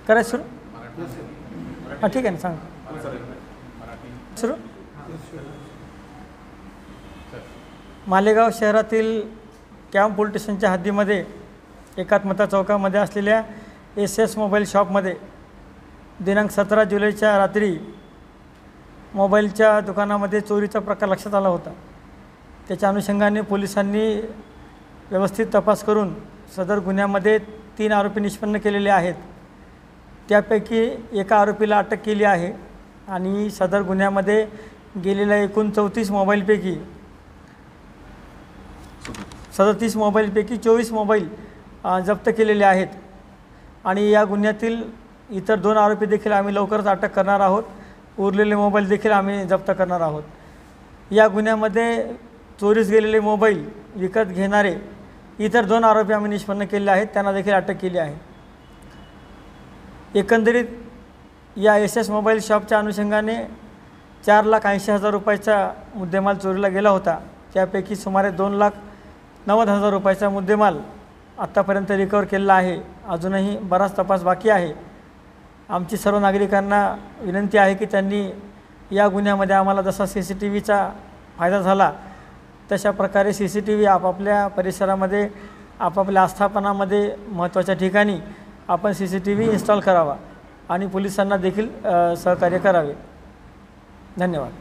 करायचं सुरू? हां ठीक आहे ना, सांगा सुरू. मालेगाव शहरातील कॅम्प पोलीस स्टेशनच्या हद्दीमध्ये एकात्मता चौकामध्ये असलेल्या SS मोबाईल शॉपमध्ये दिनांक 17 जुलैच्या रात्री मोबाईलच्या दुकानामध्ये चोरीचा प्रकार लक्षात आला होता. त्याच्या अनुषंगाने पोलिसांनी व्यवस्थित तपास करून सदर गुन्ह्यामध्ये 3 आरोपी निष्पन्न केलेले आहेत. त्यापैकी एका आरोपीला अटक केली आहे आणि सदर गुन्ह्यामध्ये गेलेल्या एकूण 34 मोबाईलपैकी 37 मोबाईलपैकी 24 मोबाईल जप्त केलेले आहेत आणि या गुन्ह्यातील इतर 2 आरोपी देखील आम्ही लवकरच अटक करणार आहोत. उरलेले मोबाईल देखील आम्ही जप्त करणार आहोत. या गुन्ह्यामध्ये चोरीस गेलेले मोबाईल विकत घेणारे इतर 2 आरोपी आम्ही निष्पन्न केले आहेत, त्यांना देखील अटक केली आहे. एकंदरीत या SS मोबाईल शॉपच्या अनुषंगाने 4,80,000 रुपयाचा मुद्देमाल चोरीला गेला होता. त्यापैकी सुमारे 2,90,000 रुपयाचा मुद्देमाल आत्तापर्यंत रिकवर केलेला आहे. अजूनही बराच तपास बाकी आहे. आमची सर्व नागरिकांना विनंती आहे की त्यांनी या गुन्ह्यामध्ये आम्हाला जसा CCTVचा फायदा झाला तशा प्रकारे CCTV आपापल्या परिसरामध्ये आपापल्या आस्थापनामध्ये महत्त्वाच्या ठिकाणी आपण CCTV इन्स्टॉल करावा आणि पोलिसांना देखील सहकार्य करावे. धन्यवाद.